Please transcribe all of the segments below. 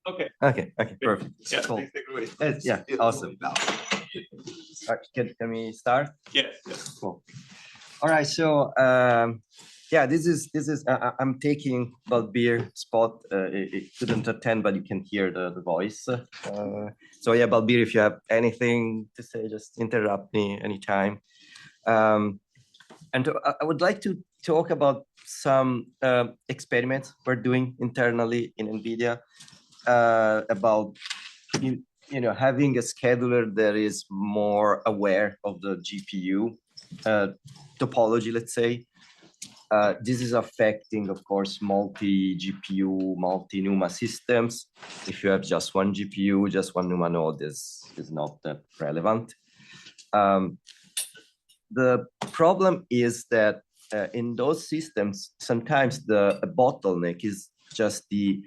Okay. Okay. Perfect. Yeah. Cool. Thanks, everybody. Yeah. Awesome. Can we start? Yes. Cool. All right. So yeah, this is I'm taking Balbir spot. It couldn't attend, but you can hear the voice. So yeah, Balbir, if you have anything to say, just interrupt me anytime. And I would like to talk about some experiments we're doing internally in NVIDIA about having a scheduler that is more aware of the GPU topology, let's say. This is affecting, of course, multi-GPU, multi-NUMA systems. If you have just one GPU, just one NUMA node is not that relevant. The problem is that in those systems, sometimes the bottleneck is just the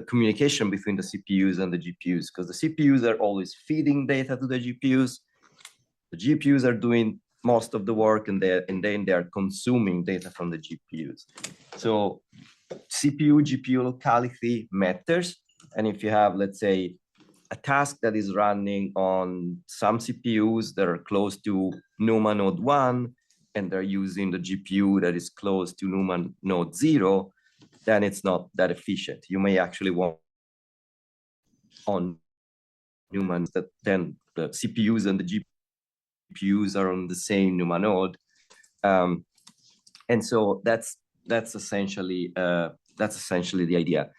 communication between the CPUs and the GPUs, because the CPUs are always feeding data to the GPUs. The GPUs are doing most of the work, and then they are consuming data from the GPUs. So CPU, GPU locality matters. And if you have, let's say, a task that is running on some CPUs that are close to NUMA node 1, and they're using the GPU that is close to NUMA node 0, then it's not that efficient. You may actually want on NUMA that then the CPUs and the GPUs are on the same NUMA node. And so that's essentially the idea.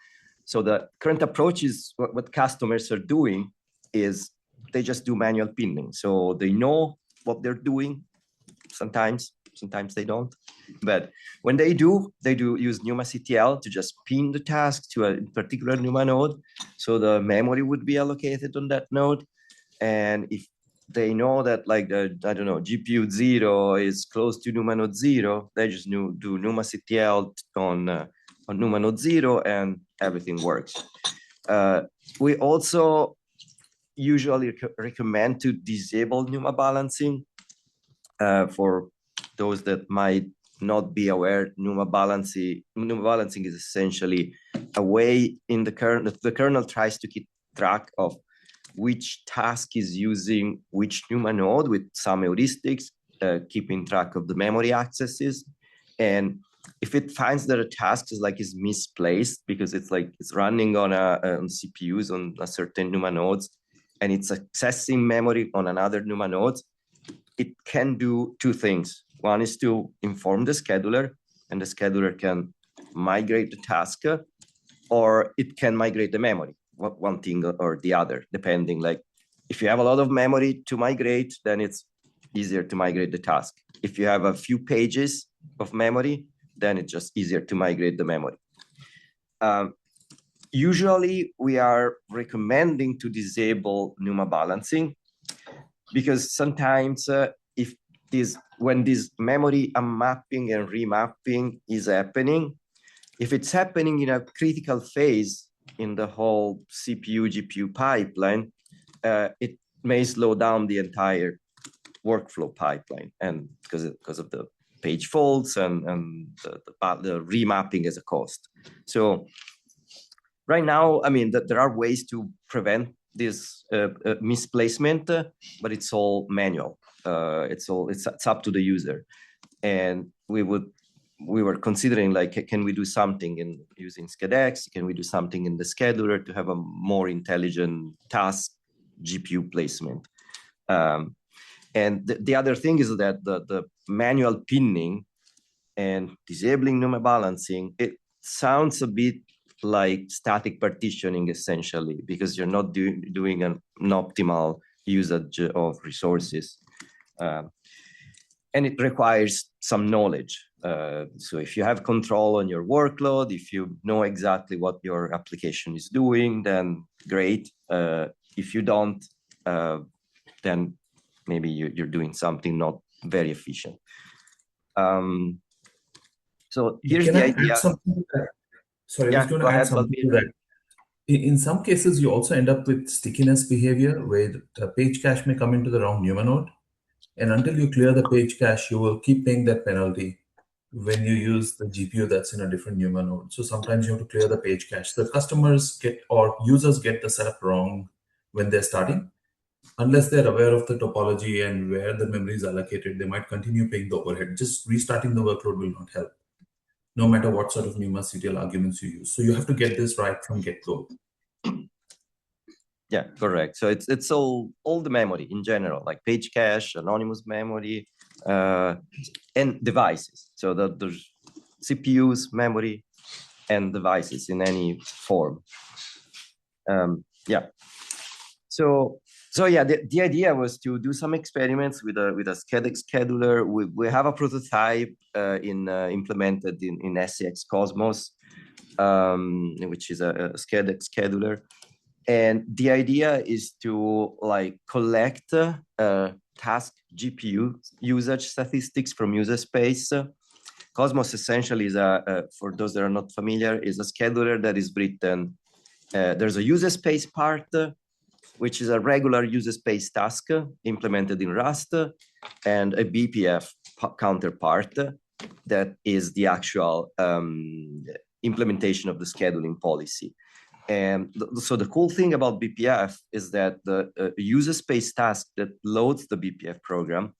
So the current approach is what customers are doing is they just do manual pinning. So they know what they're doing. Sometimes they don't. But when they do use numactl to just pin the task to a particular NUMA node. So the memory would be allocated on that node. And if they know that like GPU 0 is close to NUMA node 0, they just do numactl on NUMA node 0 and everything works. We also usually recommend to disable NUMA balancing for those that might not be aware. NUMA balancing is essentially a way in the kernel tries to keep track of which task is using which NUMA node with some heuristics, keeping track of the memory accesses. And if it finds that a task is misplaced because it's running on CPUs on a certain NUMA nodes, and it's accessing memory on another NUMA node, it can do two things. One is to inform the scheduler, and the scheduler can migrate the task, or it can migrate the memory, one thing or the other, depending. Like if you have a lot of memory to migrate, then it's easier to migrate the task. If you have a few pages of memory, then it's just easier to migrate the memory. Usually, we are recommending to disable NUMA balancing because sometimes when this memory unmapping and remapping is happening, if it's happening in a critical phase in the whole CPU GPU pipeline, it may slow down the entire workflow pipeline, and because of the page faults and the remapping as a cost. So right now, I mean, there are ways to prevent this misplacement, but it's all manual. It's up to the user, and we were considering can we do something in using SCADX? Can we do something in the scheduler to have a more intelligent task GPU placement? And the other thing is that the manual pinning and disabling NUMA balancing, it sounds a bit like static partitioning essentially, because you're not doing an optimal usage of resources. And it requires some knowledge. So if you have control on your workload, if you know exactly what your application is doing, then great. If you don't, then maybe you're doing something not very efficient. So here's the idea. Sorry, I was going to add something to that. In some cases, you also end up with stickiness behavior where the page cache may come into the wrong NUMA node. And until you clear the page cache, you will keep paying that penalty. when you use the GPU that's in a different NUMA node. So sometimes you have to clear the page cache. The customers get, or users get the setup wrong when they're starting. Unless they're aware of the topology and where the memory is allocated, they might continue paying the overhead. Just restarting the workload will not help, no matter what sort of NUMA CTL arguments you use. So you have to get this right from get-go. Yeah, correct. So it's all the memory in general, like page cache, anonymous memory, and devices. So there's CPUs, memory, and devices in any form. Yeah. So yeah, the idea was to do some experiments with a SCADX scheduler. We have a prototype implemented in SCX Cosmos, which is a SCADX scheduler. And the idea is to like collect task GPU usage statistics from user space. Cosmos essentially is for those that are not familiar, is a scheduler that is written. There's a user space part, which is a regular user space task implemented in Rust, and a BPF counterpart that is the actual implementation of the scheduling policy. And so the cool thing about BPF is that the user space task that loads the BPF program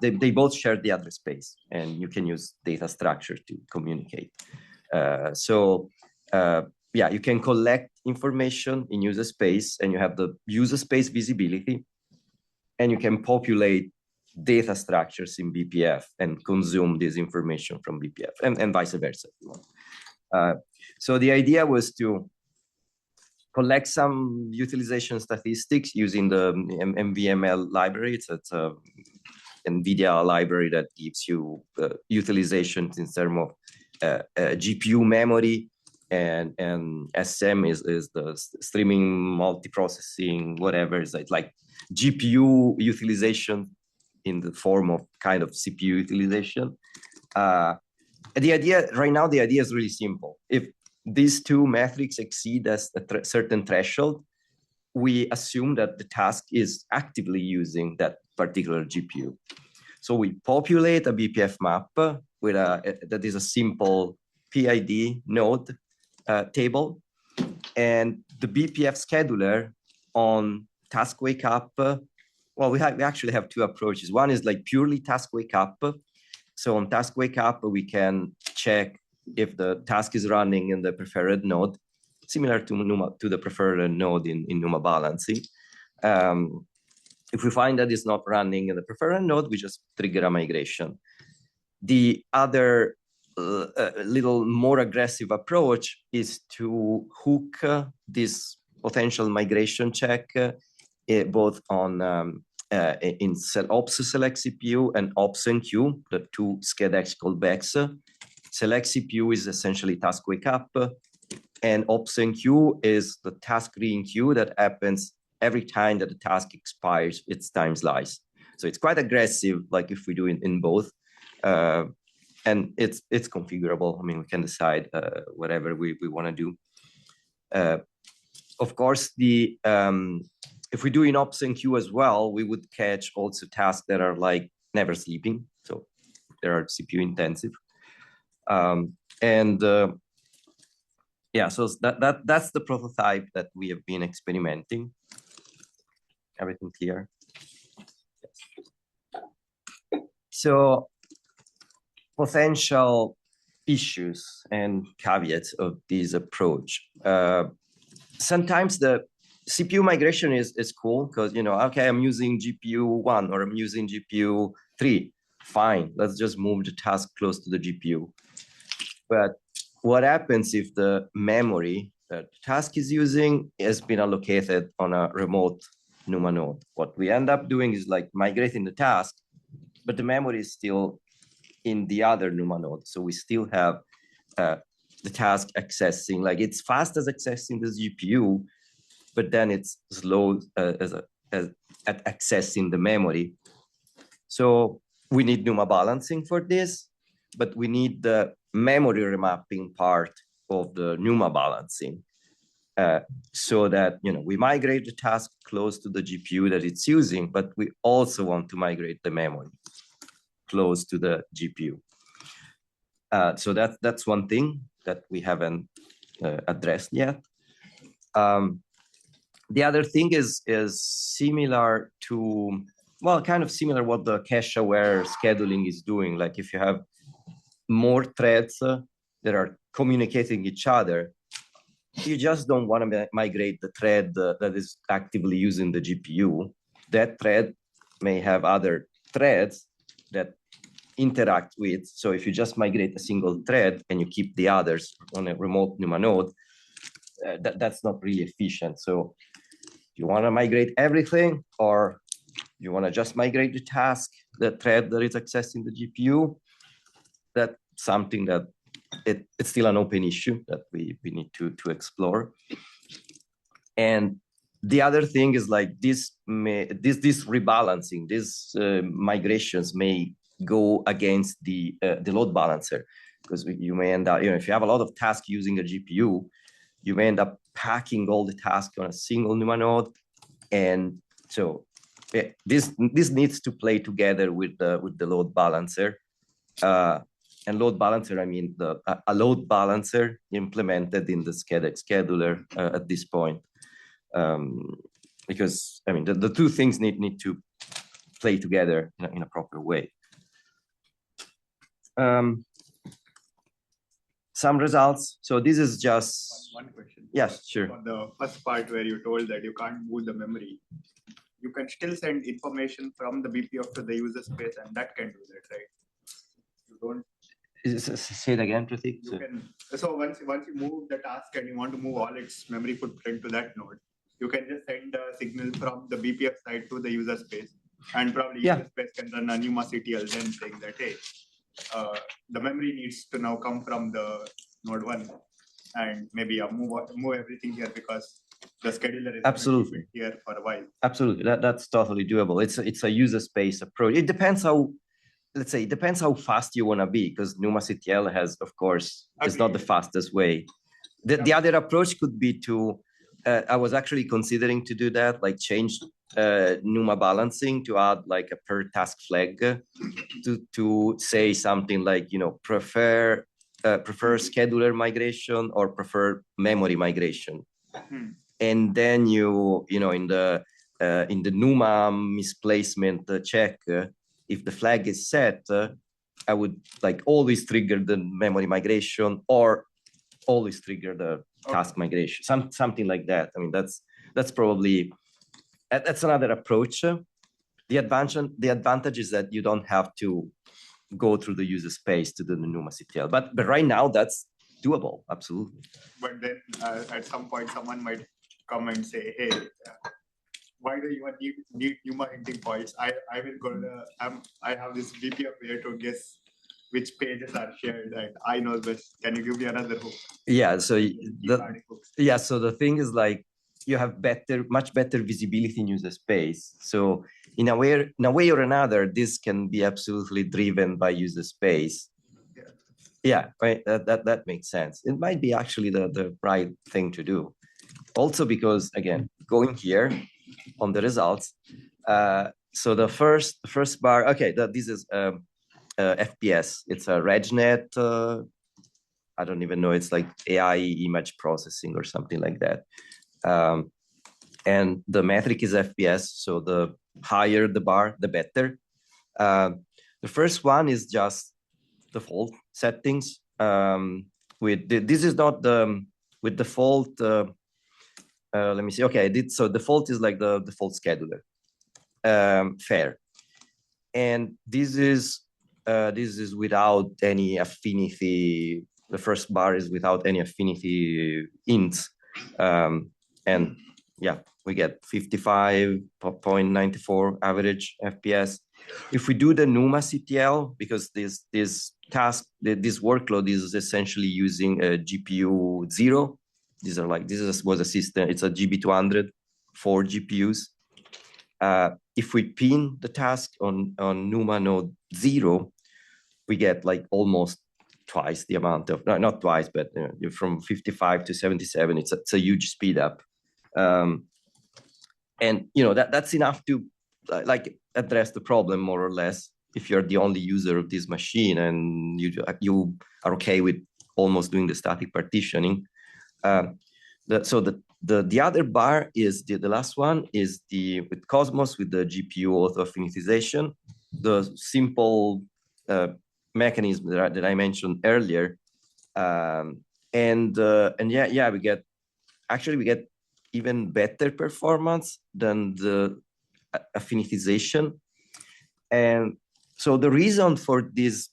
they both share the address space, and you can use data structure to communicate. Yeah, you can collect information in user space, and you have the user space visibility, and you can populate data structures in BPF and consume this information from BPF, and vice versa if you want. So the idea was to collect some utilization statistics using the MVML library. It's a NVIDIA library that gives you utilizations in terms of GPU memory, and SM is the streaming, multiprocessing, whatever. It's like GPU utilization in the form of kind of CPU utilization. The idea right now, the idea is really simple. If these two metrics exceed a certain threshold, we assume that the task is actively using that particular GPU. So we populate a BPF map with that is a simple PID node table, and the BPF scheduler on task wake up. Well, we actually have two approaches. One is like purely task wake up. So on task wake up, we can check if the task is running in the preferred node, similar to NUMA, to the preferred node in NUMA balancing. If we find that it's not running in the preferred node, we just trigger a migration. The other little more aggressive approach is to hook this potential migration check both on in ops select CPU and ops enqueue, the two SCADX callbacks. Select CPU is essentially task wake up, and ops enqueue is the task re-enqueue that happens every time that the task expires its time slice. So it's quite aggressive, like if we do it in both, and it's configurable. I mean, we can decide whatever we want to do. Of course, if we do in ops enqueue as well, we would catch also tasks that are like never sleeping, so they are CPU intensive. Yeah, so that's the prototype that we have been experimenting. Everything clear? Yes. So potential issues and caveats of this approach. Sometimes the CPU migration is cool because, you know, okay, I'm using GPU 1 or I'm using GPU 3. Fine, let's just move the task close to the GPU. But what happens if the memory that the task is using has been allocated on a remote NUMA node? What we end up doing is like migrating the task, but the memory is still in the other NUMA node. So we still have the task accessing, like it's fast as accessing the GPU, but then it's slow at accessing the memory. So we need NUMA balancing for this, but we need the memory remapping part of the NUMA balancing so that, you know, we migrate the task close to the GPU that it's using, but we also want to migrate the memory close to the GPU. So that's one thing that we haven't addressed yet. The other thing is similar to, well, kind of similar what the cache-aware scheduling is doing. Like if you have more threads that are communicating each other, you just don't want to migrate the thread that is actively using the GPU. That thread may have other threads that interact with. So if you just migrate a single thread and you keep the others on a remote NUMA node, that's not really efficient. So you want to migrate everything, or you want to just migrate the task, the thread that is accessing the GPU, that's something that it's still an open issue that we need to explore. And the other thing is like this rebalancing, these migrations may go against the load balancer, because you may end up, if you have a lot of tasks using a GPU, you may end up packing all the tasks on a single NUMA node. And so this needs to play together with the load balancer. And load balancer, I mean a load balancer implemented in the SCADX scheduler at this point. Because I mean the two things need to play together in a proper way. Some results. So this is just one question. Yes, sure. For the first part where you told that you can't move the memory, you can still send information from the BPF to the user space, and that can do that, right? You don't. Say it again, Pratik. You can. So once you move the task and you want to move all its memory footprint to that node, you can just send a signal from the BPF side to the user space, and probably user space can run a numactl then saying that, hey, the memory needs to now come from the node 1, and maybe move everything here because the scheduler is absolutely here for a while. Absolutely, that's totally doable. It's a user space approach. It depends how, let's say, it depends how fast you want to be, because numactl has, of course, it's not the fastest way. The other approach could be to, I was actually considering to do that, like change NUMA balancing to add like a per task flag to say something like, prefer scheduler migration or prefer memory migration. And then in the NUMA misplacement check, if the flag is set, I would like always trigger the memory migration or always trigger the task migration, something like that. I mean, that's probably, that's another approach. The advantage is that you don't have to go through the user space to do the numactl, but right now that's doable, absolutely. But then at some point, someone might come and say, hey, why do you need NUMA hinting points? I will go to, I have this BPF way to guess which pages are shared, and I know this. Can you give me another hook? Yeah, so so the thing is, like, you have much better visibility in user space. So in a way or another, this can be absolutely driven by user space. Yeah, right. That makes sense. It might be actually the right thing to do. Also because, again, going here on the results, so the first bar, okay, this is FPS. It's a RegNet. I don't even know. It's like AI image processing or something like that. And the metric is FPS. So the higher the bar, the better. The first one is just default settings. This is not with default. Let me see. Okay, so default is like the default scheduler. Fair. And this is without any affinity. The first bar is without any affinity ints. And yeah, we get 55.94 average FPS. If we do the numactl, because this task, this workload is essentially using a GPU 0. Was a system, it's a GB200, 4 GPUs. If we pin the task on NUMA node 0, we get like almost twice the amount of, not twice, but from 55 to 77, it's a huge speed up. And that's enough to like address the problem more or less. if you're the only user of this machine and you are okay with almost doing the static partitioning. The other bar is the last one is with Cosmos with the GPU auto-affinitization, the simple mechanism that I mentioned earlier, and yeah, we get even better performance than the affinitization. And so the reason for this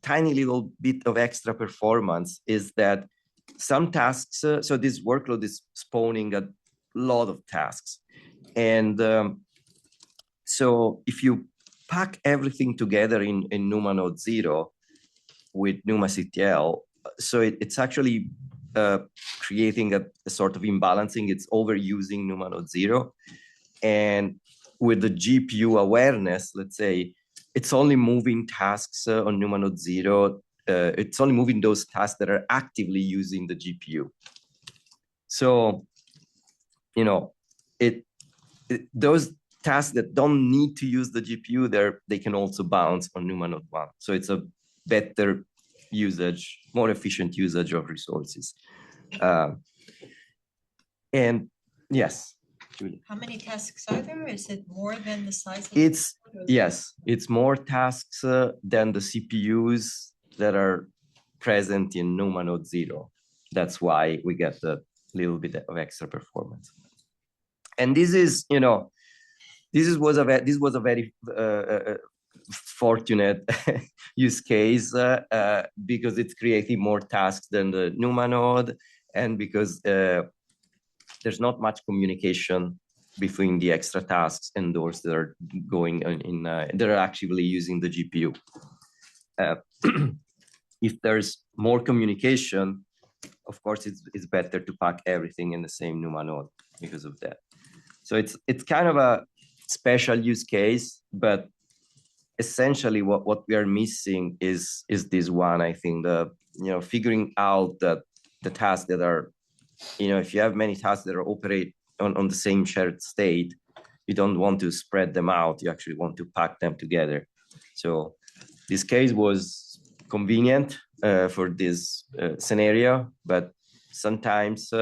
tiny little bit of extra performance is that some tasks, so this workload is spawning a lot of tasks. And so if you pack everything together in NUMA node 0 with numactl, so it's actually creating a sort of imbalancing. It's overusing NUMA node 0. And with the GPU awareness, let's say, it's only moving tasks on NUMA node 0. It's only moving those tasks that are actively using the GPU. So, you know, those tasks that don't need to use the GPU, they can also bounce on NUMA node 1. So it's a better usage, more efficient usage of resources. And yes, Julie. How many tasks are there? Is it more than the size of Yes, it's more tasks than the CPUs that are present in NUMA node 0. That's why we get a little bit of extra performance. And this is, you know, this was a very fortunate use case because it's creating more tasks than the NUMA node, and because there's not much communication between the extra tasks and those that are going that are actually using the GPU. If there's more communication, of course, it's better to pack everything in the same NUMA node because of that. So it's kind of a special use case, but essentially what we are missing is this one. I think figuring out that the tasks that are, if you have many tasks that are operate on the same shared state, you don't want to spread them out. You actually want to pack them together. So this case was convenient for this scenario, but sometimes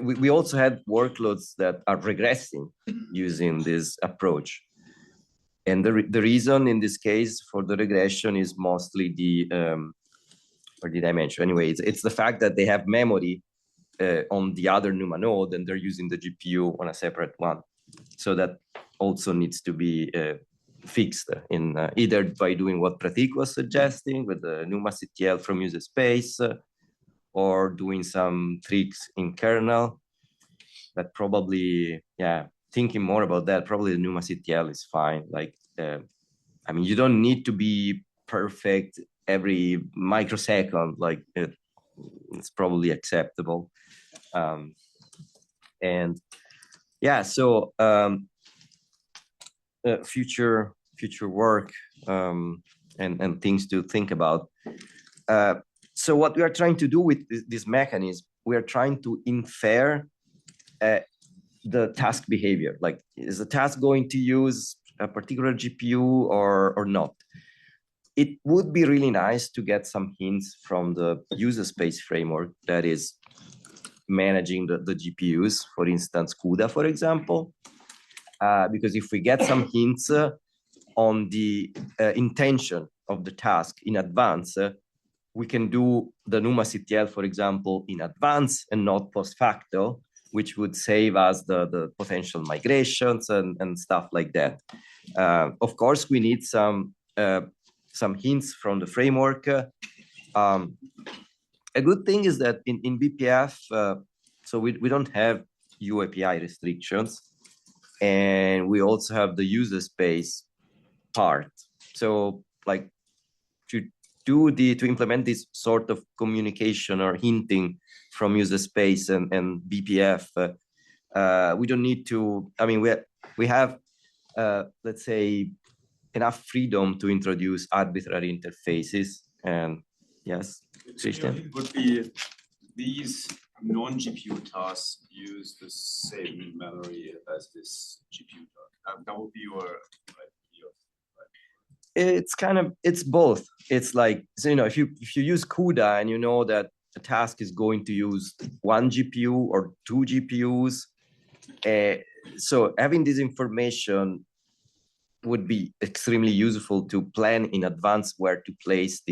we also had workloads that are regressing using this approach. And the reason in this case for the regression is mostly or did I mention? Anyway, it's the fact that they have memory on the other NUMA node and they're using the GPU on a separate one. So that also needs to be fixed in either by doing what Pratik was suggesting with the numactl from user space, or doing some tricks in kernel. But probably, yeah, thinking more about that, probably the numactl is fine. Like, I mean, you don't need to be perfect every microsecond. Like, it's probably acceptable. And yeah, so future work and things to think about. So what we are trying to do with this mechanism, we are trying to infer the task behavior. Like, is the task going to use a particular GPU or not? It would be really nice to get some hints from the user space framework that is managing the GPUs, for instance, CUDA, for example. Because if we get some hints on the intention of the task in advance, we can do the numactl, for example, in advance and not post facto, which would save us the potential migrations and stuff like that. Of course, we need some hints from the framework. A good thing is that in BPF, so we don't have UAPI restrictions, and we also have the user space part. So, like, to implement this sort of communication or hinting from user space and BPF, we don't need to. I mean, we have let's say enough freedom to introduce arbitrary interfaces. And yes, Christian. It would be these non-GPU tasks use the same memory as this GPU task. That would be your idea. it's both. It's like, so, if you use CUDA and you know that a task is going to use 1 GPU or 2 GPUs, so having this information would be extremely useful to plan in advance where to place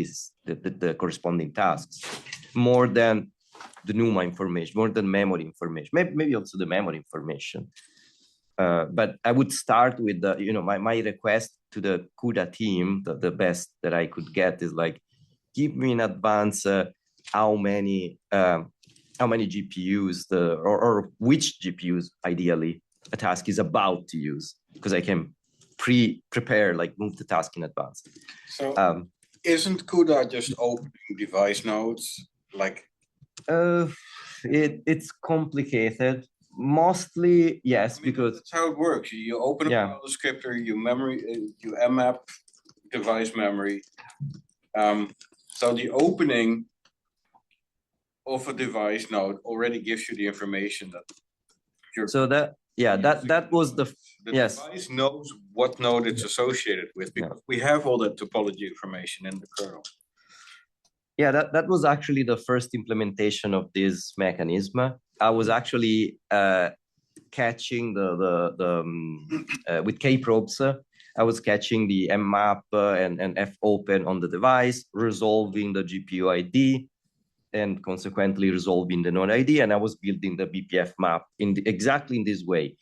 the corresponding tasks, more than the NUMA information, more than memory information, maybe also the memory information. But I would start with my request to the CUDA team. The best that I could get is like, give me in advance how many GPUs or which GPUs ideally a task is about to use, because I can prepare, like move the task in advance. So isn't CUDA just opening device nodes? Like it's complicated. Mostly, yes, because that's how it works. You open a file descriptor, you mmap device memory. So the opening of a device node already gives you the information that you're. So that was the device knows what node it's associated with, because we have all that topology information in the kernel. Yeah, that was actually the first implementation of this mechanism. I was actually catching with K-probes. I was catching the mmap and fopen on the device, resolving the GPU ID, and consequently resolving the node ID. And I was building the BPF map exactly in this way.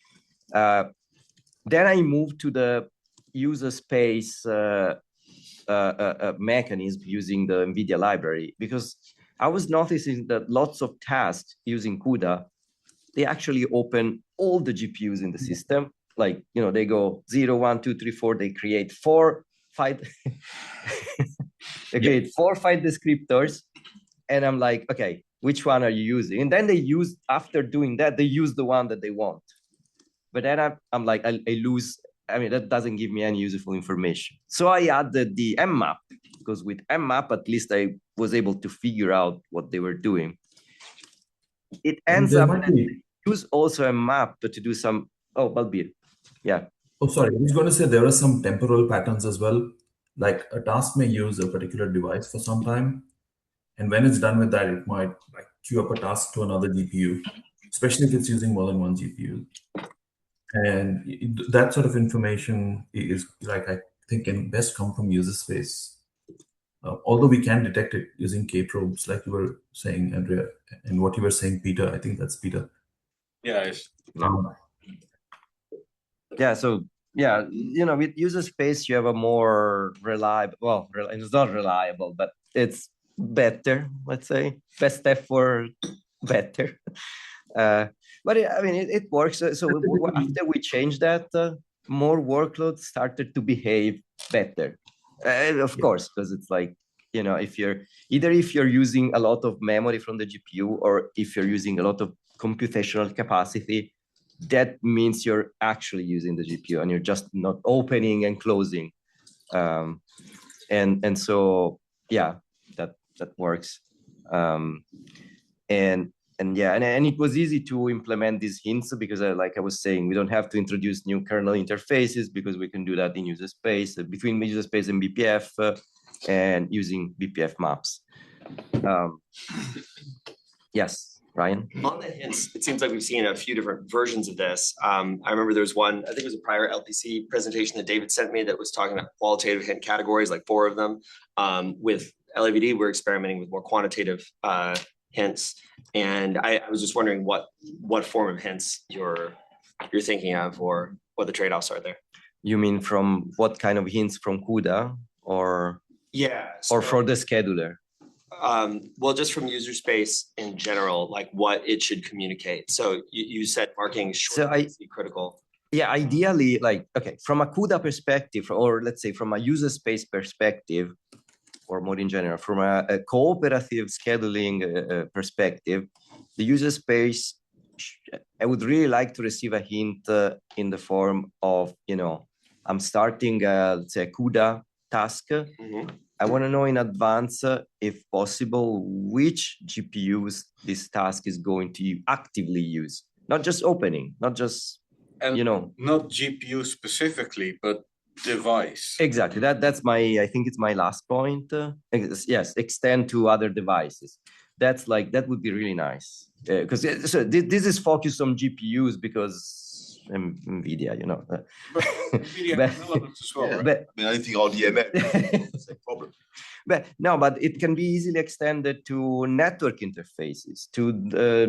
Then I moved to the user space mechanism using the NVIDIA library, because I was noticing that lots of tasks using CUDA, they actually open all the GPUs in the system. Like, they go 0, 1, 2, 3, 4, they create 4, 5, they create 4 or 5 descriptors. And I'm like, okay, which one are you using? And then after doing that, they use the one that they want. But then I'm like, I lose. I mean, that doesn't give me any useful information. So I added the mmap, because with mmap, at least I was able to figure out what they were doing. It ends up that they use also a map to do some, Balbir. Yeah. Oh, sorry. I was going to say there are some temporal patterns as well. Like a task may use a particular device for some time. And when it's done with that, it might like queue up a task to another GPU, especially if it's using more than one GPU. And that sort of information is, like, I think can best come from user space. Although we can detect it using K-probes, like you were saying, Andrea, and what you were saying, Peter. I think that's Peter. Yeah. So with user space, you have a more reliable. Well, it's not reliable, but it's better. Let's say best step for better. But it works. So after we changed that, more workloads started to behave better. Of course, because it's like, if you're using a lot of memory from the GPU, or if you're using a lot of computational capacity, that means you're actually using the GPU and you're just not opening and closing. And so, that works. And it was easy to implement these hints, because like I was saying, we don't have to introduce new kernel interfaces, because we can do that in user space, between user space and BPF, and using BPF maps. Yes, Ryan? On the hints, it seems like we've seen a few different versions of this. I remember there was one, I think it was a prior LPC presentation that David sent me that was talking about qualitative hint categories, like 4 of them. With LAVD, we're experimenting with more quantitative hints. And I was just wondering what form of hints you're thinking of, or what the trade-offs are there. You mean from what kind of hints from CUDA, or or for the scheduler? Well, just from user space in general, like what it should communicate. So you said marking short critical. Yeah, ideally, like, okay, from a CUDA perspective, or let's say from a user space perspective, or more in general, from a cooperative scheduling perspective, the user space, I would really like to receive a hint in the form of, I'm starting, let's say, a CUDA task. Mm-hmm. I want to know in advance, if possible, which GPUs this task is going to actively use. Not just opening, not just, not GPU specifically, but device. Exactly. That's my, I think it's my last point. Yes, extend to other devices. That's like, that would be really nice. Because so this is focused on GPUs because NVIDIA, you know. NVIDIA has elements as well, right? But, I mean, I think all DMN, it's a problem. But no, but it can be easily extended to network interfaces, to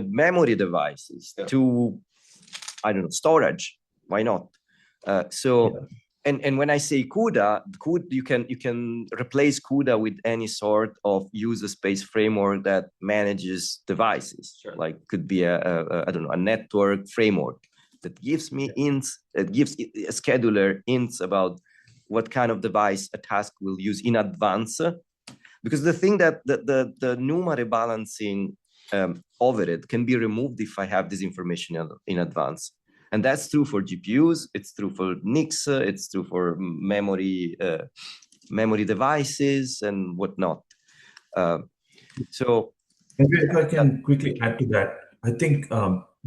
memory devices, to, I don't know, storage. Why not? And when I say CUDA, you can replace CUDA with any sort of user space framework that manages devices. Sure. Like could be I don't know, a network framework that gives me hints, it gives a scheduler hints about what kind of device a task will use in advance. Because the thing that the NUMA rebalancing overhead can be removed if I have this information in advance. And that's true for GPUs, it's true for NICs, it's true for memory devices and whatnot. So if I can quickly add to that, I think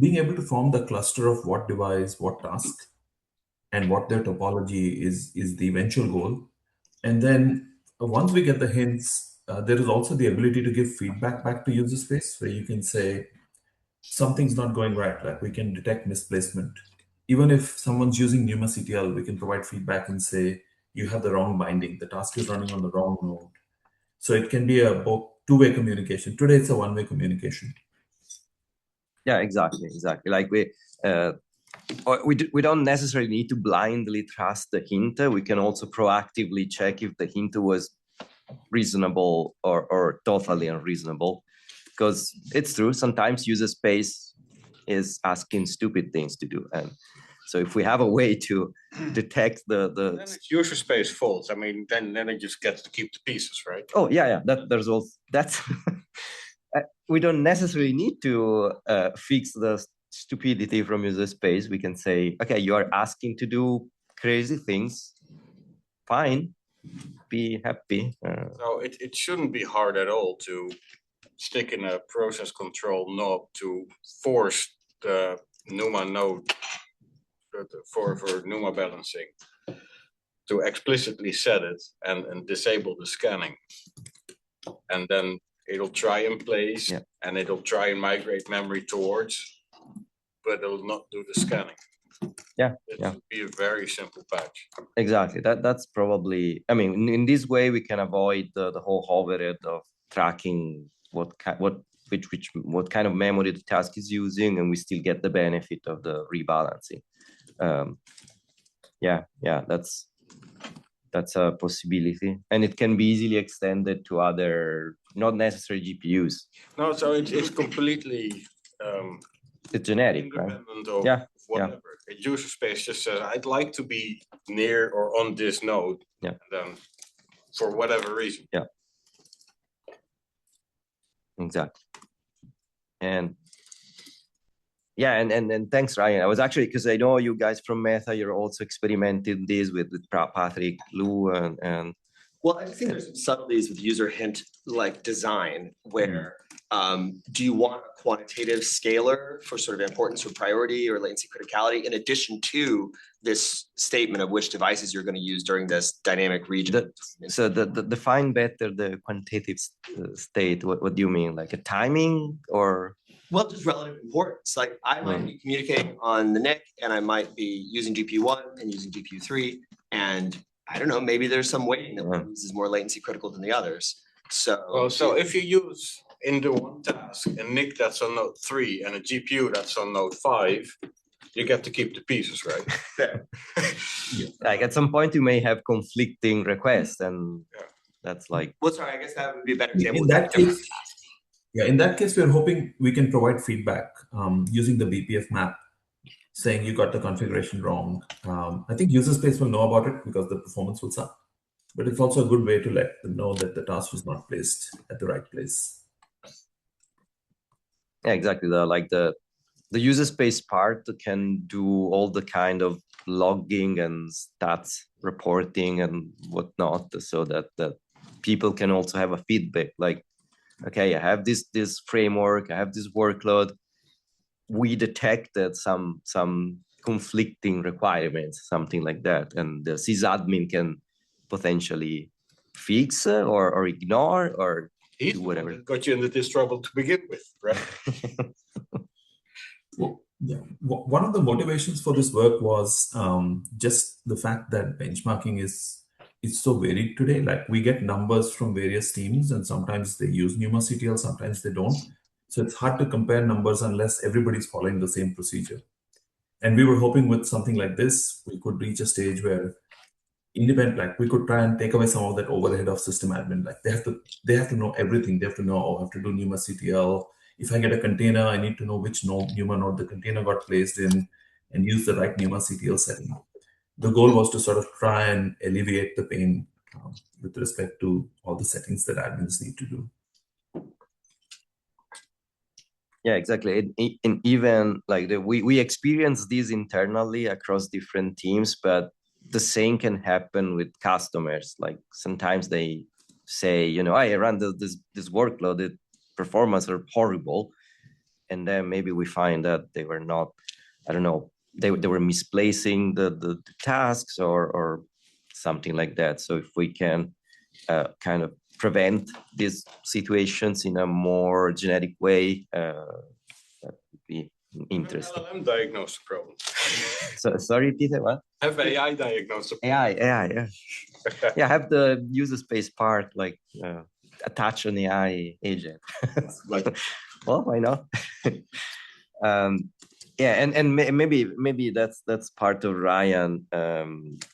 being able to form the cluster of what device, what task, and what their topology is the eventual goal. And then once we get the hints, there is also the ability to give feedback back to user space where you can say, something's not going right, like we can detect misplacement. Even if someone's using numactl, we can provide feedback and say, you have the wrong binding, the task is running on the wrong node. So it can be a both two-way communication. Today, it's a one-way communication. Yeah, exactly. Like we don't necessarily need to blindly trust the hint. We can also proactively check if the hint was reasonable or totally unreasonable. Because it's true, sometimes user space is asking stupid things to do. And so if we have a way to detect the Then it's user space faults. I mean, then it just gets to keep the pieces, right? Oh yeah. There's also that's we don't necessarily need to fix the stupidity from user space. We can say, okay, you are asking to do crazy things. Fine, be happy. So it shouldn't be hard at all to stick in a process control knob to force the NUMA node for NUMA balancing to explicitly set it and disable the scanning. And then it'll try in place and it'll try and migrate memory towards, but it'll not do the scanning. It should be a very simple patch. Exactly. That's probably, I mean, in this way we can avoid the whole overhead of tracking what kind of memory the task is using, and we still get the benefit of the rebalancing. That's a possibility, and it can be easily extended to other, not necessarily GPUs. No, so it's completely it's generic, independent right? of whatever. A user space just says, I'd like to be near or on this node. Yeah. And then for whatever reason. Yeah. Exactly. And thanks, Ryan. I was actually, because I know you guys from Meta, you're also experimenting this with Patrick, Lou, and well, I think there's some subtleties with user hint like design where do you want a quantitative scaler for sort of importance or priority or latency criticality in addition to this statement of which devices you're going to use during this dynamic region? So the define better the quantitative state. What do you mean? Like a timing or? Well, just relative importance. Like I might be communicating on the NIC and I might be using GPU1 and using GPU3. And I don't know, maybe there's some weighting that one is more latency critical than the others. So, so if you use in the one task a NIC that's on node 3 and a GPU that's on node 5, you get to keep the pieces, right? Like at some point you may have conflicting requests, and that's like. Well, sorry, I guess that would be a better example. In that case, we're hoping we can provide feedback using the BPF map, saying you got the configuration wrong. I think user space will know about it because the performance will suck. But it's also a good way to let them know that the task was not placed at the right place. Yeah, exactly. The user space part can do all the kind of logging and stats reporting and whatnot, so that people can also have a feedback. Like, okay, I have this framework, I have this workload. We detected some conflicting requirements, something like that, and the sysadmin can potentially fix or ignore or He's do the one whatever. that got you into this trouble to begin with, right? Well, yeah. One of the motivations for this work was just the fact that benchmarking is so varied today. Like we get numbers from various teams, and sometimes they use NUMA-CTL, sometimes they don't. So it's hard to compare numbers unless everybody's following the same procedure. And we were hoping with something like this, we could reach a stage where independent, like we could try and take away some of that overhead of system admin. Like they have to know everything. They have to know, oh, I have to do NUMA-CTL. If I get a container, I need to know which NUMA node the container got placed in and use the right NUMA-CTL setting. The goal was to sort of try and alleviate the pain with respect to all the settings that admins need to do. Yeah, exactly. And even like we experience this internally across different teams, but the same can happen with customers. Like sometimes they say, you know, I ran this workload, the performance are horrible. And then maybe we find that they were not, I don't know, they were misplacing the tasks or something like that. So if we can kind of prevent these situations in a more genetic way, that would be interesting. LLM diagnose the problem. So sorry, Peter, what? Have AI diagnose the problem. AI, yeah. Yeah, have the user space part, like attach an AI agent. Like, well, why not? Yeah, and maybe that's part of Ryan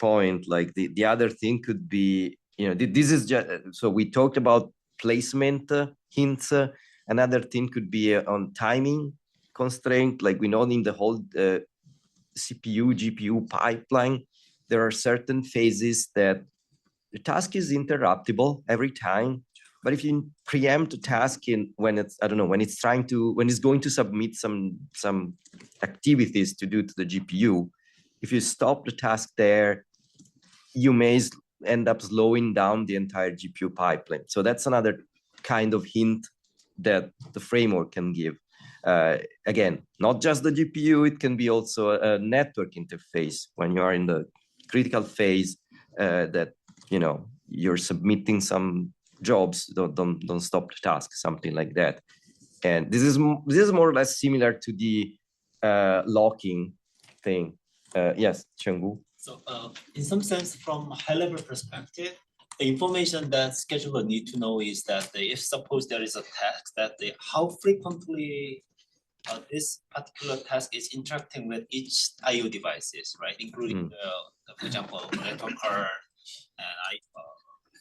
point. Like the other thing could be, you know, this is just, so we talked about placement hints. Another thing could be on timing constraint. Like we know in the whole CPU GPU pipeline, there are certain phases that the task is interruptible every time. But if you preempt a task when it's, I don't know, when it's going to submit some activities to do to the GPU, if you stop the task there, you may end up slowing down the entire GPU pipeline. So that's another kind of hint that the framework can give. Again, not just the GPU, it can be also a network interface when you are in the critical phase that, you know, you're submitting some jobs, don't stop the task, something like that. And this is more or less similar to the locking thing. Yes, Chenggu. So in some sense, from a high-level perspective, the information that scheduler need to know is that if suppose there is a task, that how frequently this particular task is interacting with each I/O devices, right? Including for example, network card and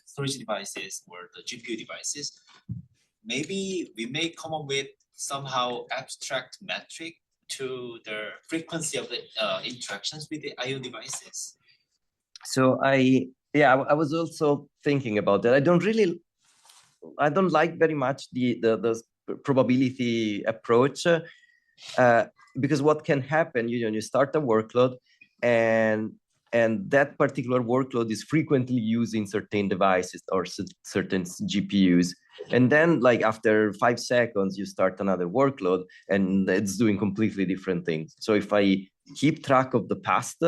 storage devices or the GPU devices. Maybe we may come up with somehow abstract metric to the frequency of the interactions with the I/O devices. So I was also thinking about that. I don't like very much the probability approach because what can happen, you start a workload and that particular workload is frequently using certain devices or certain GPUs. And then like after 5 seconds, you start another workload and it's doing completely different things. So if I keep track of the past,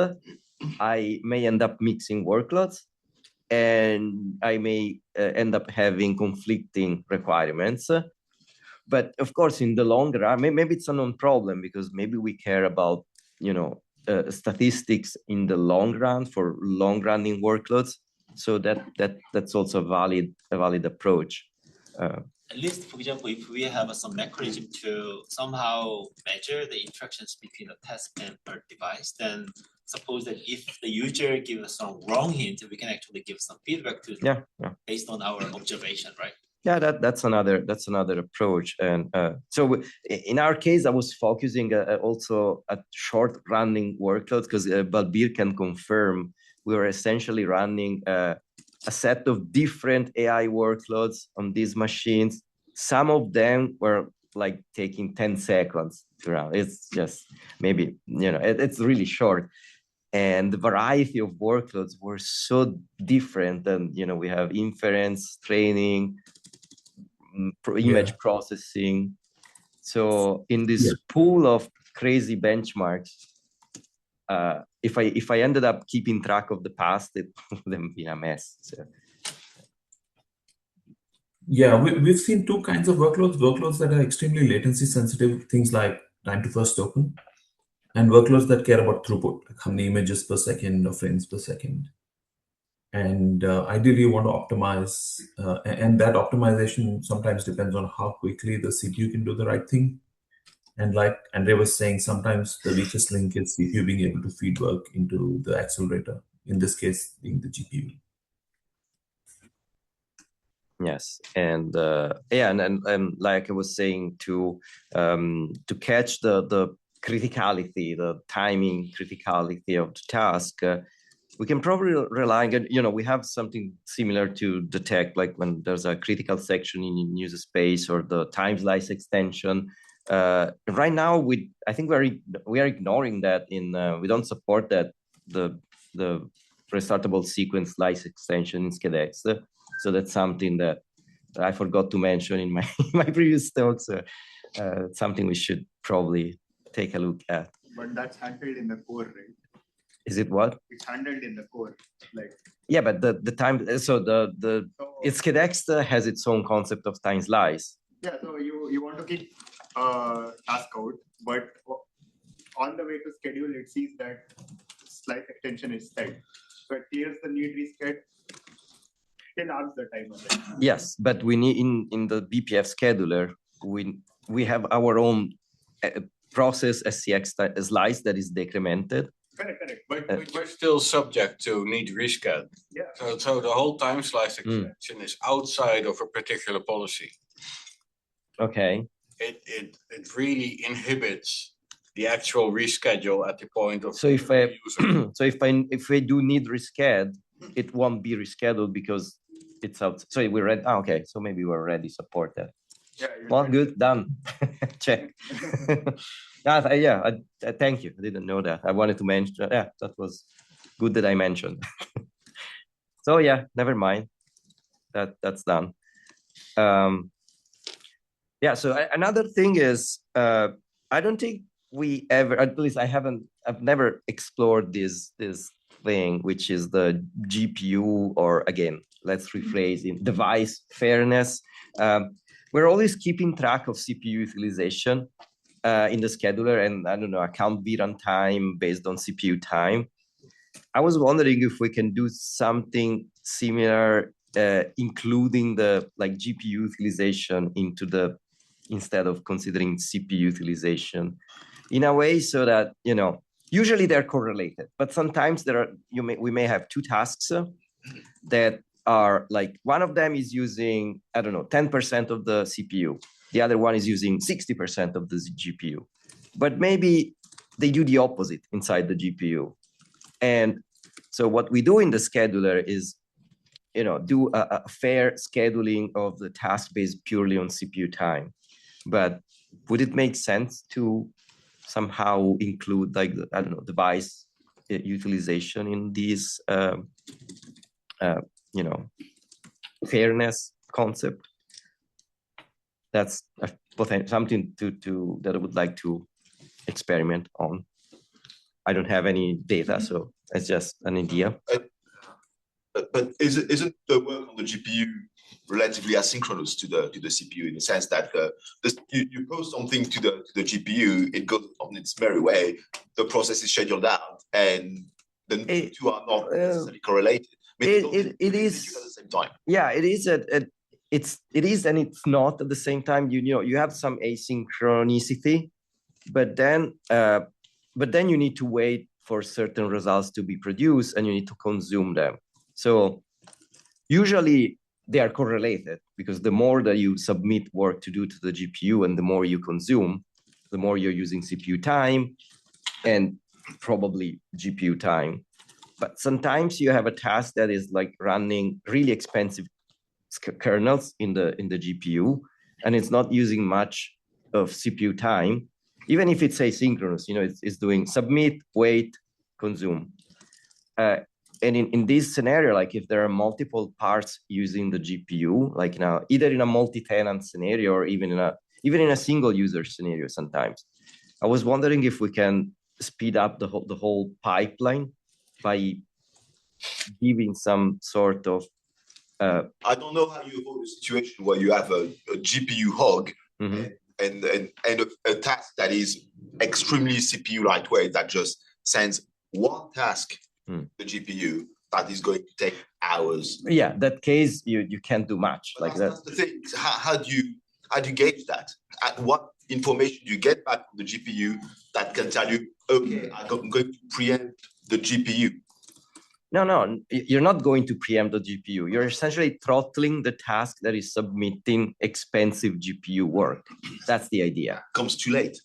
I may end up mixing workloads and I may end up having conflicting requirements. But of course, in the long run, maybe it's a non-problem because maybe we care about, you know, statistics in the long run for long-running workloads. So that's also a valid approach. At least, for example, if we have some mechanism to somehow measure the interactions between the task and our device, then suppose that if the user gives us some wrong hint, we can actually give some feedback to them based on our observation, right? Yeah, that's another approach. And so in our case, I was focusing also at short running workloads because Balbir can confirm we were essentially running a set of different AI workloads on these machines. Some of them were like taking 10 seconds to run. It's just maybe, you know, it's really short. And the variety of workloads were so different. And, you know, we have inference, training, image processing. So in this pool of crazy benchmarks, if I ended up keeping track of the past, it would have been a mess. So. Yeah, we've seen two kinds of workloads that are extremely latency sensitive, things like time to first open, and workloads that care about throughput, like how many images per second or frames per second. And ideally, you want to optimize, and that optimization sometimes depends on how quickly the CPU can do the right thing. And like Andrea was saying, sometimes the weakest link is CPU being able to feed work into the accelerator, in this case being the GPU. Yes, and yeah, and like I was saying, to catch the criticality, the timing criticality of the task, we can probably rely on, we have something similar to detect, like when there's a critical section in user space or the time slice extension. Right now, I think we are ignoring that. We don't support that the restartable sequence slice extension in SCADEX. So that's something that I forgot to mention in my my previous talks. Something we should probably take a look at. But that's handled in the core, right? Is it what? It's handled in the core, like. Yeah, but the time. So it's SCADEX has its own concept of time slice. Yeah, so you want to keep task out, but on the way to schedule, it sees that slice extension is set. So it clears the need reschedule. Still adds the timer. Right? Yes, but we need in the BPF scheduler, we have our own process SCX slice that is decremented. Correct. But we're still subject to need reschedule. Yeah. So the whole time slice extension is outside of a particular policy. Okay. It really inhibits the actual reschedule at the point of. So if I do need reschedule, it won't be rescheduled because it's out. So we read. Okay, so maybe we already support that. Yeah. Well, good, done. Check. Thank you. I didn't know that. I wanted to mention. Yeah, that was good that I mentioned. So yeah, never mind. That's done. Yeah. So another thing is, I don't think we ever, at least I've never explored this thing, which is the GPU, or again, let's rephrase it, device fairness. We're always keeping track of CPU utilization in the scheduler, and I don't know, account VRAM time based on CPU time. I was wondering if we can do something similar, including the GPU utilization instead of considering CPU utilization, in a way so that, usually they're correlated, but sometimes we may have two tasks that are like, one of them is using, 10% of the CPU. The other one is using 60% of the GPU, but maybe they do the opposite inside the GPU. And so what we do in the scheduler is, do a fair scheduling of the task based purely on CPU time. But would it make sense to somehow include device utilization in these, fairness concept? That's something that I would like to experiment on. I don't have any data, so it's just an idea. But isn't the work on the GPU relatively asynchronous to the CPU, in the sense that you post something to the GPU, it goes on its merry way, the process is scheduled out, and the two are not necessarily correlated. It is at the same time. Yeah, it is. It is, and it's not at the same time. You have some asynchronicity, but then you need to wait for certain results to be produced, and you need to consume them. So usually they are correlated, because the more that you submit work to do to the GPU and the more you consume, the more you're using CPU time and probably GPU time. But sometimes you have a task that is like running really expensive kernels in the GPU, and it's not using much of CPU time, even if it's asynchronous. It's doing submit, wait, consume. And in this scenario, like if there are multiple parts using the GPU, like now either in a multi-tenant scenario or even in a single user scenario, sometimes I was wondering if we can speed up the whole pipeline by giving some sort of I don't know how you avoid a situation where you have a GPU hog and a task that is extremely CPU lightweight that just sends one task to the GPU that is going to take hours. Yeah, that case you can't do much But like that. That's the thing. How do you gauge that? What information do you get back from the GPU that can tell you, okay, I'm going to preempt the GPU? No, you're not going to preempt the GPU. You're essentially throttling the task that is submitting expensive GPU work. That's the idea. Comes too late.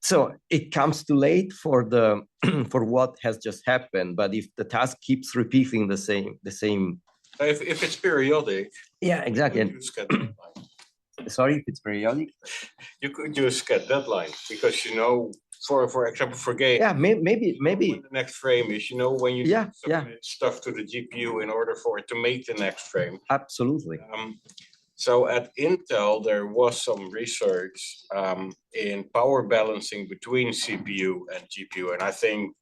So it comes too late for the for what has just happened. But if the task keeps repeating the same. If it's periodic. Yeah, exactly. You could use get deadline. Sorry, if it's periodic. You could use get deadline because for example, for game. Yeah, maybe. When the next frame is, when you submit stuff to the GPU in order for it to make the next frame. Absolutely. So at Intel, there was some research in power balancing between CPU and GPU, and I think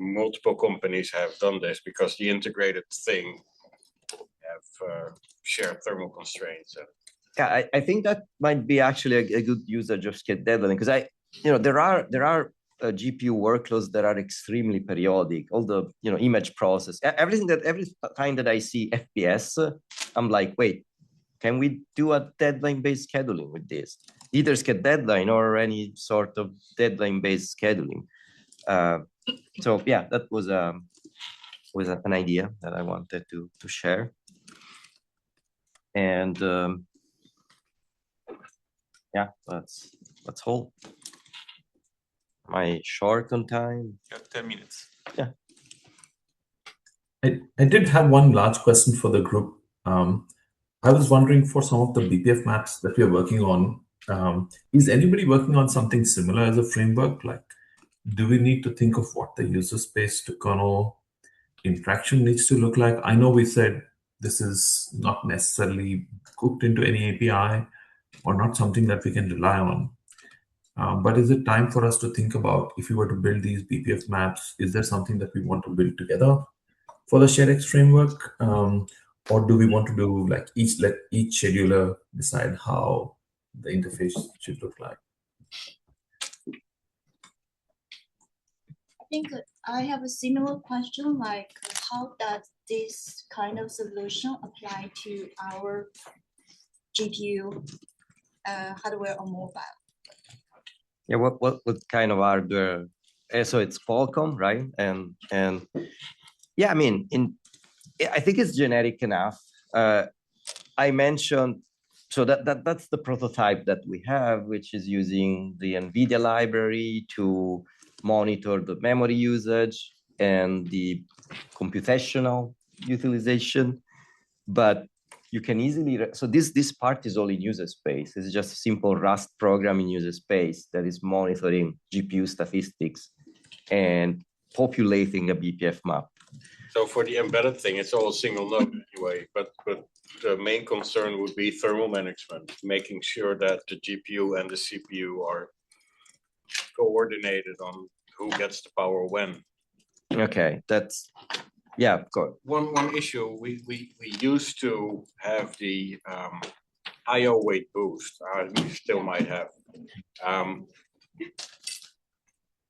multiple companies have done this because the integrated thing have shared thermal constraints. Yeah, I think that might be actually a good usage of get deadline because there are GPU workloads that are extremely periodic. All the image process, every time that I see FPS, I'm like, wait, can we do a deadline-based scheduling with this? Either get deadline or any sort of deadline-based scheduling. So yeah, that was an idea that I wanted to share. And yeah, that's all. Am I short on time? You have 10 minutes. Yeah. I did have one large question for the group. I was wondering for some of the BPF maps that we are working on, is anybody working on something similar as a framework? Like, do we need to think of what the user space to kernel interaction needs to look like? I know we said this is not necessarily cooked into any API or not something that we can rely on. But is it time for us to think about if we were to build these BPF maps, is there something that we want to build together for the ShareX framework? Or do we want to do like let each scheduler decide how the interface should look like? I think I have a similar question, like how does this kind of solution apply to our GPU hardware or mobile? Yeah, what kind of hardware? So it's Qualcomm, right? And yeah, I mean, I think it's generic enough. I mentioned, so that's the prototype that we have, which is using the NVIDIA library to monitor the memory usage and the computational utilization. But you can easily, so this part is all in user space. It's just a simple Rust program in user space that is monitoring GPU statistics and populating a BPF map. So for the embedded thing, it's all single node anyway, but the main concern would be thermal management, making sure that the GPU and the CPU are coordinated on who gets the power when. Okay, that's, yeah, of course. One issue, we used to have the IO weight boost, we still might have.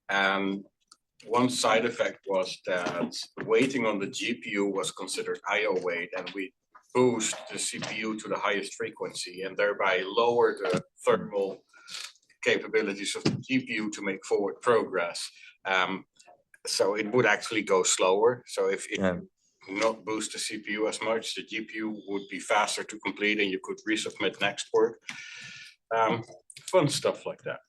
And one side effect was that waiting on the GPU was considered IO weight, and we boost the CPU to the highest frequency and thereby lower the thermal capabilities of the GPU to make forward progress. So it would actually go slower. So if not boost the CPU as much, the GPU would be faster to complete and you could resubmit next work. Fun stuff like that.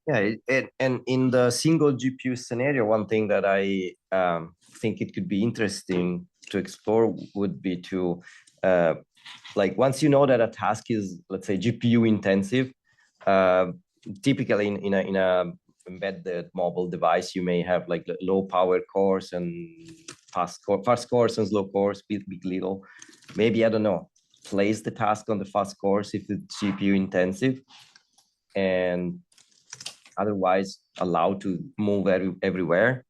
Yeah, and in the single GPU scenario, one thing that I think it could be interesting to explore would be to, like, once you know that a task is, let's say, GPU intensive, typically in a embedded mobile device, you may have like low power cores and fast cores and slow cores, big little. Maybe, I don't know, place the task on the fast cores if it's GPU intensive, and otherwise allowed to move everywhere.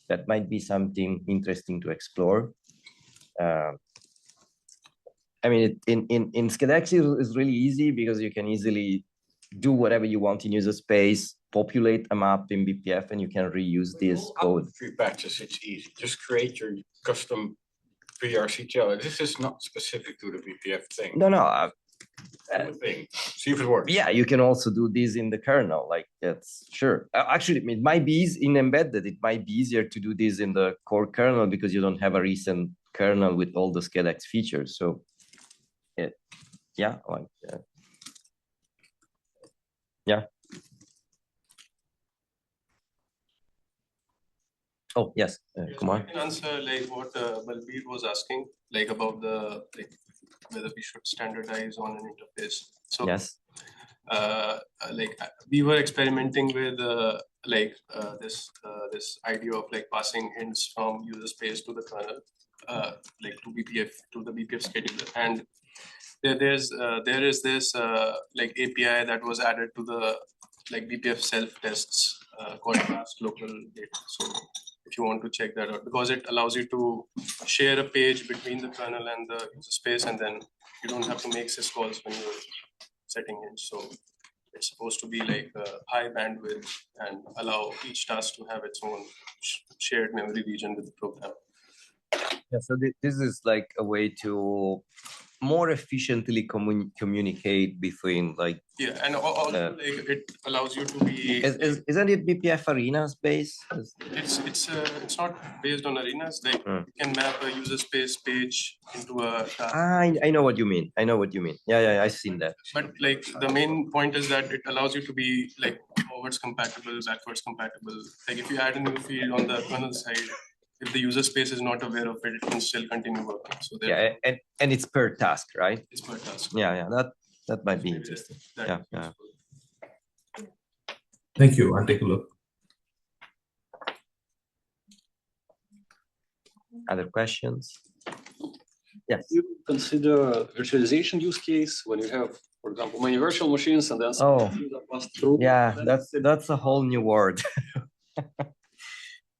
That might be something interesting to explore. I mean, in SCADX is really easy because you can easily do whatever you want in user space, populate a map in BPF, and you can reuse this code. Three patches, it's easy. Just create your custom PRCTL. This is not specific to the BPF thing. No. Thing. See if it works. Yeah, you can also do this in the kernel. Like that's sure. Actually, it might be in embedded. It might be easier to do this in the core kernel because you don't have a recent kernel with all the SCADX features. So, yeah. Oh yes, come on. I can answer like what Balbir was asking, like about the whether we should standardize on an interface. So yes, we were experimenting with this idea of like passing hints from user space to the kernel, like to the BPF scheduler, and there is this like API that was added to the like BPF self tests called fast local data. So if you want to check that out, because it allows you to share a page between the kernel and the user space, and then you don't have to make syscalls when you're setting it. So it's supposed to be like high bandwidth and allow each task to have its own shared memory region with the program. Yeah, so this is like a way to more efficiently communicate between like and also like it allows you to be isn't it BPF arenas based? It's not based on arenas. Like you can map a user space page into a task. I know what you mean. Yeah, I've seen that. But like the main point is that it allows you to be like forwards compatible, backwards compatible. Like if you add a new field on the kernel side, if the user space is not aware of it, it can still continue working. So and it's per task, right? It's per task. Yeah, that might be interesting. Yeah. Thank you. I'll take a look. Other questions? Yes. You consider virtualization use case when you have, for example, many virtual machines and then pass through. Yeah, that's a whole new word.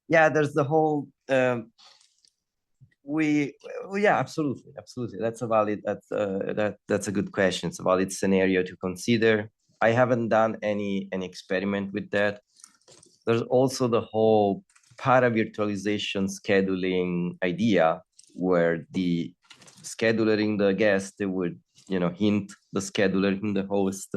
Yeah, there's the whole absolutely. That's a valid that's a good question. It's a valid scenario to consider. I haven't done any experiment with that. There's also the whole para-virtualization scheduling idea where the scheduler in the guest, they would hint the scheduler in the host,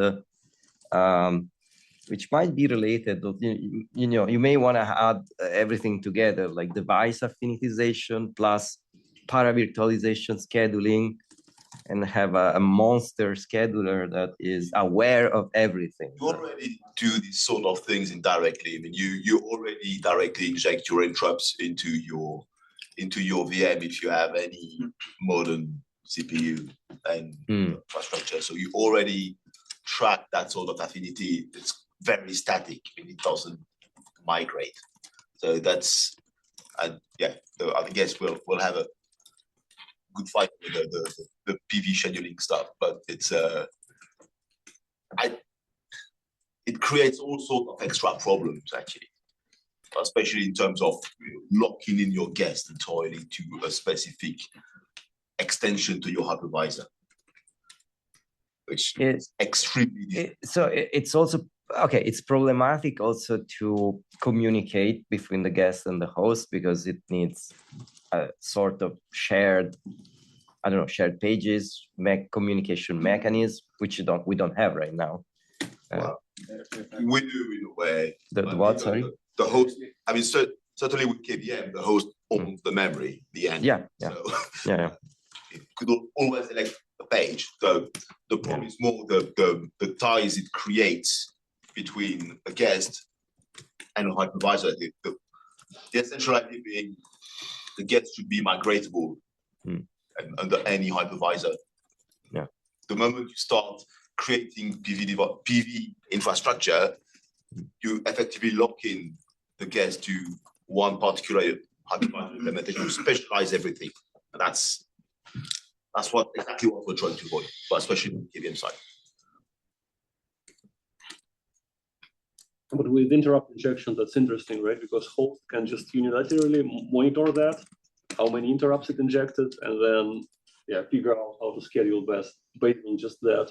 which might be related. You may want to add everything together, like device affinitization plus para-virtualization scheduling, and have a monster scheduler that is aware of everything. You already do these sort of things indirectly. I mean, you already directly inject your interrupts into your VM if you have any modern CPU and infrastructure. So you already track that sort of affinity. It's very static. I mean, it doesn't migrate. So that's, I guess we'll have a good fight with the PV scheduling stuff, but it's it creates all sorts of extra problems actually, especially in terms of locking in your guest entirely to a specific extension to your hypervisor, which is extremely it's also okay. It's problematic also to communicate between the guest and the host because it needs a sort of shared pages, communication mechanism, which we don't have right now. We do in a way. The what? Sorry. The host. I mean, certainly with KVM, the host owns the memory. The end. Yeah. So it could always select a page. So the problem is more the ties it creates between a guest and a hypervisor. The essential idea being the guest should be migratable under any hypervisor. Yeah. The moment you start creating PV infrastructure, you effectively lock in the guest to one particular hypervisor implementation. You specialize everything. And that's exactly what we're trying to avoid, but especially on the KVM side. But with interrupt injection, that's interesting, right? Because host can just unilaterally monitor that, how many interrupts it injected, and then figure out how to schedule best based on just that.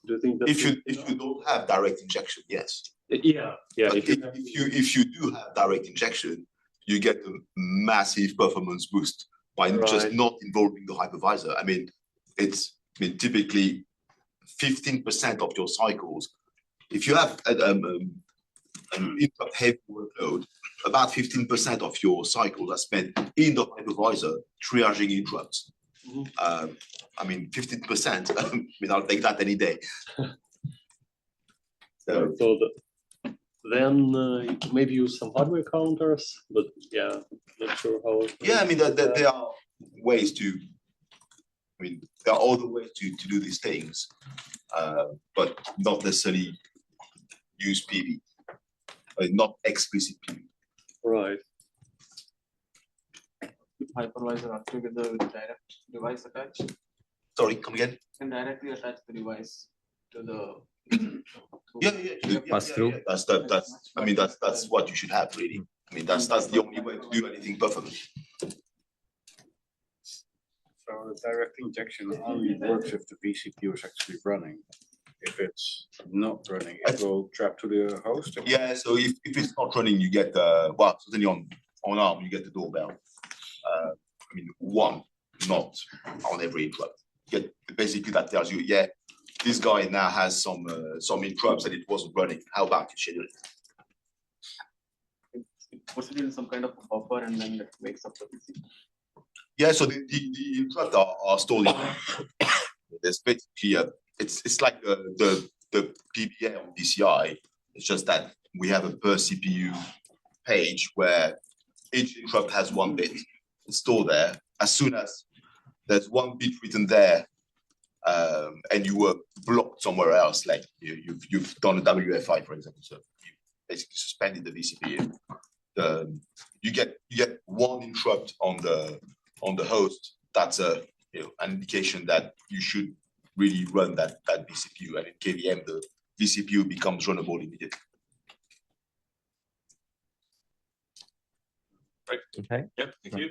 Do you think that if you don't have direct injection, yes. Yeah. If you do have direct injection, you get a massive performance boost by just not involving the hypervisor. I mean, typically 15% of your cycles. If you have an interrupt heavy workload, about 15% of your cycles are spent in the hypervisor triaging interrupts. I mean, 15%. I mean, I'll take that any day. Then you could maybe use some hardware counters, but not sure how. I mean, there are ways to. I mean, there are other ways to do these things, but not necessarily use PV, not explicit PV. Right. Hypervisor active with the direct device attached. Sorry, come again? Can directly attach the device to the. Pass through. I mean, that's what you should have, really. I mean, that's the only way to do anything perfectly. So direct injection only works if the vCPU is actually running. If it's not running, it will trap to the host. Yeah, so if it's not running, you get certainly on ARM you get the doorbell. I mean, one, not on every interrupt. Basically that tells you, this guy now has some interrupts and it wasn't running. How about you schedule it? It puts it in some kind of a buffer and then it wakes up the PC. Yeah, so the interrupts are stored in. There's basically it's like the PBA on DCI. It's just that we have a per CPU page where each interrupt has one bit. It's stored there. As soon as there's one bit written there, and you were blocked somewhere else, like you've done a WFI, for example, so you basically suspended the vCPU. You get one interrupt on the host. That's an indication that you should really run that vCPU, and in KVM the vCPU becomes runnable immediately. Right. Okay. Yep. Thank you.